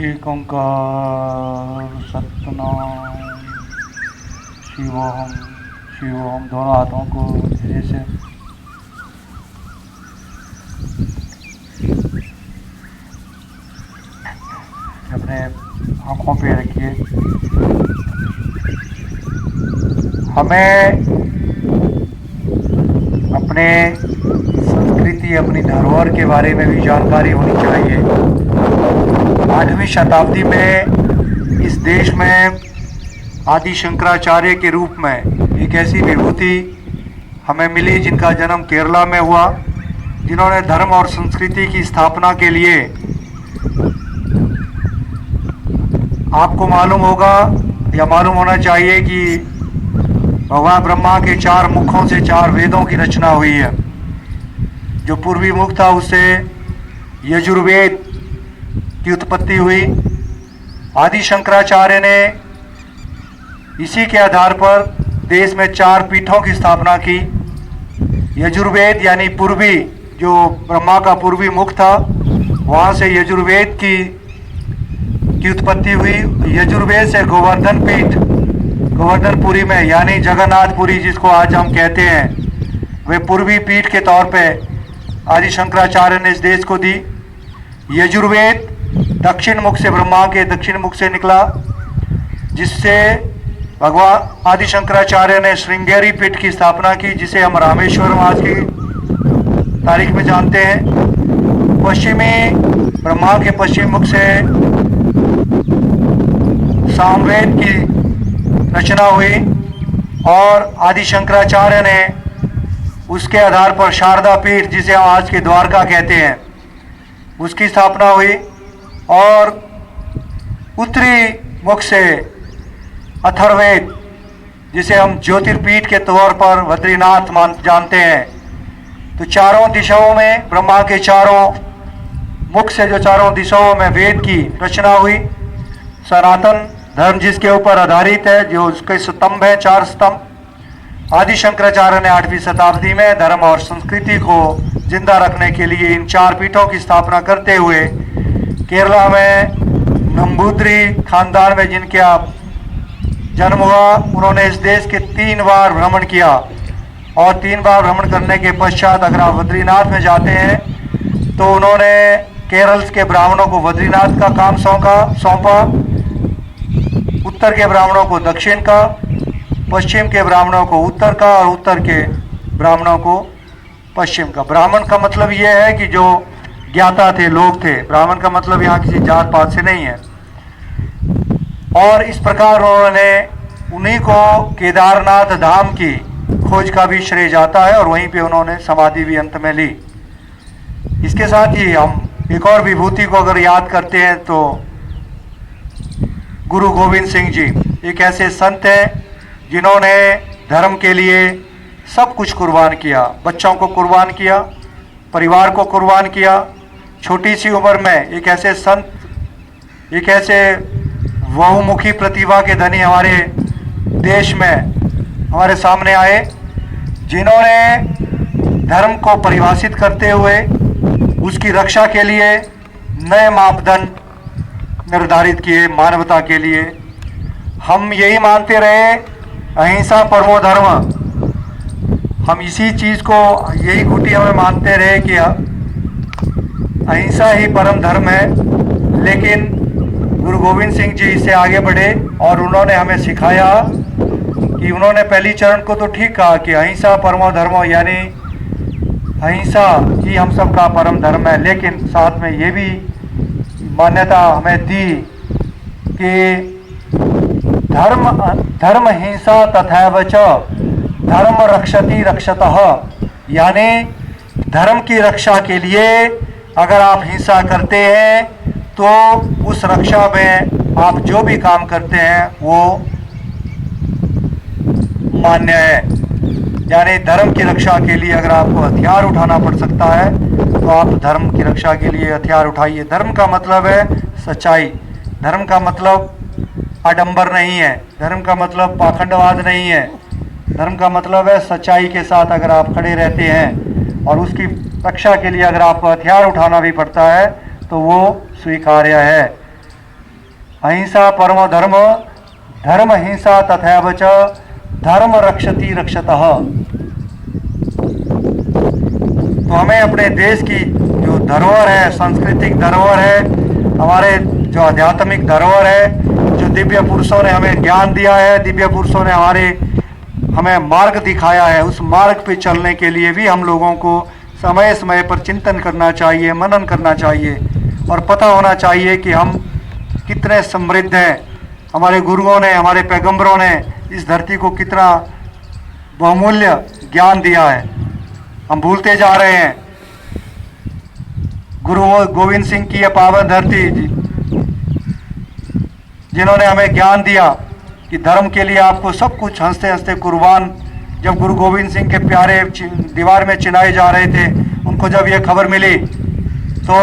एक ओंकार सतनाम शिवोहम शिवोहम। दोनों हाथों को धीरे से अपने आँखों पे रखिए। हमें अपने संस्कृति, अपनी धरोहर के बारे में भी जानकारी होनी चाहिए। 8वीं शताब्दी में इस देश में आदि शंकराचार्य के रूप में एक ऐसी विभूति हमें मिली जिनका जन्म केरला में हुआ, जिन्होंने धर्म और संस्कृति की स्थापना के लिए, आपको मालूम होगा या मालूम होना चाहिए कि भगवान ब्रह्मा के 4 मुखों से 4 वेदों की रचना हुई है। जो पूर्वी मुख था उससे यजुर्वेद की उत्पत्ति हुई। आदि शंकराचार्य ने इसी के आधार पर देश में 4 पीठों की स्थापना की। यजुर्वेद यानी पूर्वी, जो ब्रह्मा का पूर्वी मुख था, वहाँ से यजुर्वेद की उत्पत्ति हुई। यजुर्वेद से गोवर्धन पीठ, गोवर्धनपुरी में यानी जगन्नाथपुरी जिसको आज हम कहते हैं, वे पूर्वी पीठ के तौर पे आदि शंकराचार्य ने इस देश को दी। यजुर्वेद दक्षिण मुख से, ब्रह्मा के दक्षिण मुख से निकला, जिससे भगवान आदि शंकराचार्य ने श्रृंगेरी पीठ की स्थापना की, जिसे हम रामेश्वरम आज की तारीख में जानते हैं। पश्चिमी, ब्रह्मा के पश्चिम मुख से सामवेद की रचना हुई और आदि शंकराचार्य ने उसके आधार पर शारदा पीठ, जिसे हम आज के द्वारका कहते हैं, उसकी स्थापना हुई। और उत्तरी मुख से अथर्ववेद, जिसे हम ज्योतिर्पीठ के तौर पर बद्रीनाथ जानते हैं। तो चारों दिशाओं में, ब्रह्मा के चारों मुख से जो चारों दिशाओं में वेद की रचना हुई। सनातन धर्म जिसके ऊपर आधारित है, जो उसके स्तंभ है, 4 स्तंभ। आदि शंकराचार्य ने 8वीं शताब्दी में धर्म और संस्कृति को जिंदा रखने के लिए इन 4 पीठों की स्थापना करते हुए केरला में नंबूद्री खानदान में जिनका जन्म हुआ, उन्होंने इस देश के 3 बार भ्रमण किया। और 3 बार भ्रमण करने के पश्चात अगर आप बद्रीनाथ में जाते हैं तो उन्होंने केरल के ब्राह्मणों को बद्रीनाथ का काम सौंपा, उत्तर के ब्राह्मणों को दक्षिण का, पश्चिम के ब्राह्मणों को उत्तर का और उत्तर के ब्राह्मणों को पश्चिम का। ब्राह्मण का मतलब यह है कि जो ज्ञाता थे, लोग थे। ब्राह्मण का मतलब यहाँ किसी जात पात से नहीं है। और इस प्रकार उन्होंने उन्हीं को केदारनाथ धाम की खोज का भी श्रेय जाता है और वहीं पे उन्होंने समाधि भी अंत में ली। इसके साथ ही हम एक और विभूति को अगर याद करते हैं तो गुरु गोविंद सिंह जी एक ऐसे संत हैं जिन्होंने धर्म के लिए सब कुछ कुर्बान किया। बच्चों को कुर्बान किया, परिवार को कुर्बान किया। छोटी सी उम्र में एक ऐसे संत, एक ऐसे बहुमुखी प्रतिभा के धनी हमारे देश में हमारे सामने आए, जिन्होंने धर्म को परिभाषित करते हुए उसकी रक्षा के लिए नए मापदंड निर्धारित किए। मानवता के लिए हम यही मानते रहे, अहिंसा परमो धर्म। हम इसी चीज़ को, यही खूंटी हमें मानते रहे कि अहिंसा ही परम धर्म है। लेकिन गुरु गोविंद सिंह जी इससे आगे बढ़े और उन्होंने हमें सिखाया कि उन्होंने पहली चरण को तो ठीक कहा कि अहिंसा परमो धर्मो, यानी अहिंसा ही हम सब का परम धर्म है। लेकिन साथ में ये भी मान्यता हमें दी कि धर्म हिंसा तथैव च धर्म रक्षति रक्षतः, यानी धर्म की रक्षा के लिए अगर आप हिंसा करते हैं तो उस रक्षा में आप जो भी काम करते हैं वो मान्य है। यानी धर्म की रक्षा के लिए अगर आपको हथियार उठाना पड़ सकता है तो आप धर्म की रक्षा के लिए हथियार उठाइए। धर्म का मतलब है सच्चाई, धर्म का मतलब आडंबर नहीं है, धर्म का मतलब पाखंडवाद नहीं है। धर्म का मतलब है सच्चाई के साथ अगर आप खड़े रहते हैं और उसकी रक्षा के लिए अगर आपको हथियार उठाना भी पड़ता है तो वो स्वीकार्य है। अहिंसा परमो धर्म, धर्म हिंसा तथैव च, धर्म रक्षति रक्षतः। तो हमें अपने देश की जो धरोहर है, सांस्कृतिक धरोहर है, हमारे जो आध्यात्मिक धरोहर है, जो दिव्य पुरुषों ने हमें ज्ञान दिया है, दिव्य पुरुषों ने हमें मार्ग दिखाया है, उस मार्ग पे चलने के लिए भी हम लोगों को समय समय पर चिंतन करना चाहिए, मनन करना चाहिए और पता होना चाहिए कि हम कितने समृद्ध हैं। हमारे गुरुओं ने, हमारे पैगंबरों ने इस धरती को कितना बहुमूल्य ज्ञान दिया है, हम भूलते जा रहे हैं। गुरु गोविंद सिंह की यह पावन धरती, जिन्होंने हमें ज्ञान दिया कि धर्म के लिए आपको सब कुछ हंसते हंसते कुर्बान। जब गुरु गोविंद सिंह के प्यारे दीवार में चिनाए जा रहे थे, उनको जब यह खबर मिली तो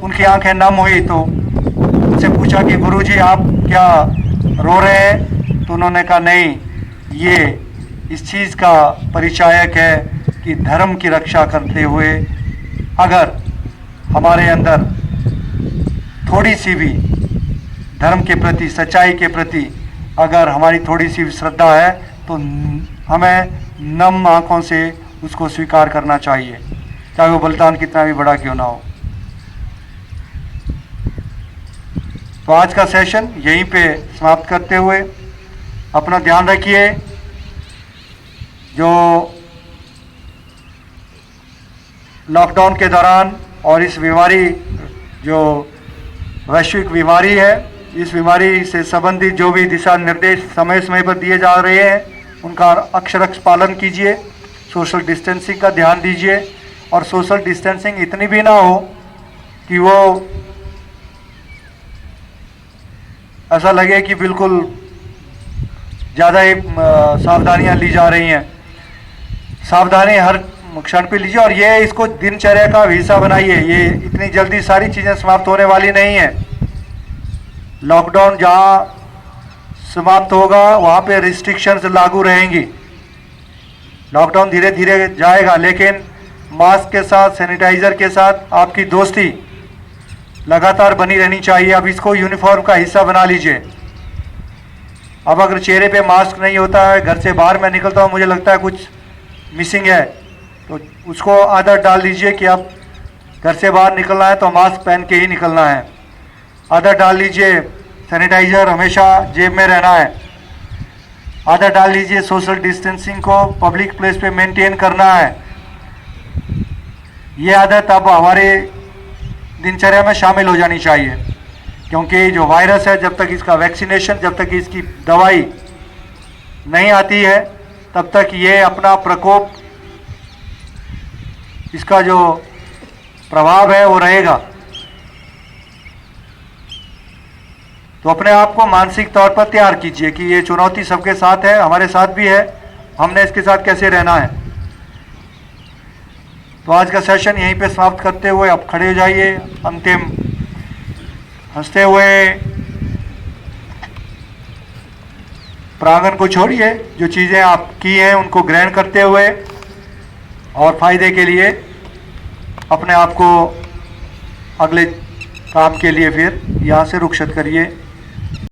उनकी आंखें नम हुई। तो उनसे पूछा कि गुरुजी आप क्या रो रहे हैं? तो उन्होंने कहा नहीं, ये इस चीज़ का परिचायक है कि धर्म की रक्षा करते हुए अगर हमारे अंदर थोड़ी सी भी धर्म के प्रति, सच्चाई के प्रति अगर हमारी थोड़ी सी भी श्रद्धा है तो हमें नम आंखों से उसको स्वीकार करना चाहिए, चाहे वो बलिदान कितना भी बड़ा क्यों ना हो। तो आज का सेशन यहीं पे समाप्त करते हुए अपना ध्यान रखिए। जो लॉकडाउन के दौरान और इस बीमारी, जो वैश्विक बीमारी है, इस बीमारी से संबंधित जो भी दिशा निर्देश समय समय पर दिए जा रहे हैं, उनका अक्षरश पालन कीजिए। सोशल डिस्टेंसिंग का ध्यान दीजिए और सोशल डिस्टेंसिंग इतनी भी ना हो कि वो ऐसा लगे कि बिल्कुल ज़्यादा ही सावधानियां ली जा रही हैं। सावधानी हर क्षण पे लीजिए और ये इसको दिनचर्या का हिस्सा बनाइए। ये इतनी जल्दी सारी चीज़ें समाप्त होने वाली नहीं है। लॉकडाउन जहाँ समाप्त होगा वहाँ पे रिस्ट्रिक्शंस लागू रहेंगी। लॉकडाउन धीरे धीरे जाएगा, लेकिन मास्क के साथ, सैनिटाइज़र के साथ आपकी दोस्ती लगातार बनी रहनी चाहिए। अब इसको यूनिफॉर्म का हिस्सा बना लीजिए। अब अगर चेहरे पे मास्क नहीं होता है, घर से बाहर मैं निकलता हूँ, मुझे लगता है कुछ मिसिंग है, तो उसको आदत डाल दीजिए कि अब घर से बाहर निकलना है तो मास्क पहन के ही निकलना है। आदत डाल लीजिए सैनिटाइज़र हमेशा जेब में रहना है। आदत डाल लीजिए सोशल डिस्टेंसिंग को पब्लिक प्लेस पे मेंटेन करना है। ये आदत अब हमारे दिनचर्या में शामिल हो जानी चाहिए, क्योंकि जो वायरस है, जब तक इसका वैक्सीनेशन, जब तक इसकी दवाई नहीं आती है, तब तक ये अपना प्रकोप, इसका जो प्रभाव है वो रहेगा। तो अपने आप को मानसिक तौर पर तैयार कीजिए कि ये चुनौती सबके साथ है, हमारे साथ भी है, हमने इसके साथ कैसे रहना है। तो आज का सेशन यहीं पे समाप्त करते हुए अब खड़े हो जाइए। अंतिम हंसते हुए प्रांगण को छोड़िए। जो चीज़ें आप की हैं उनको ग्रहण करते हुए और फायदे के लिए अपने आप को अगले काम के लिए फिर यहाँ से रुखसत करिए।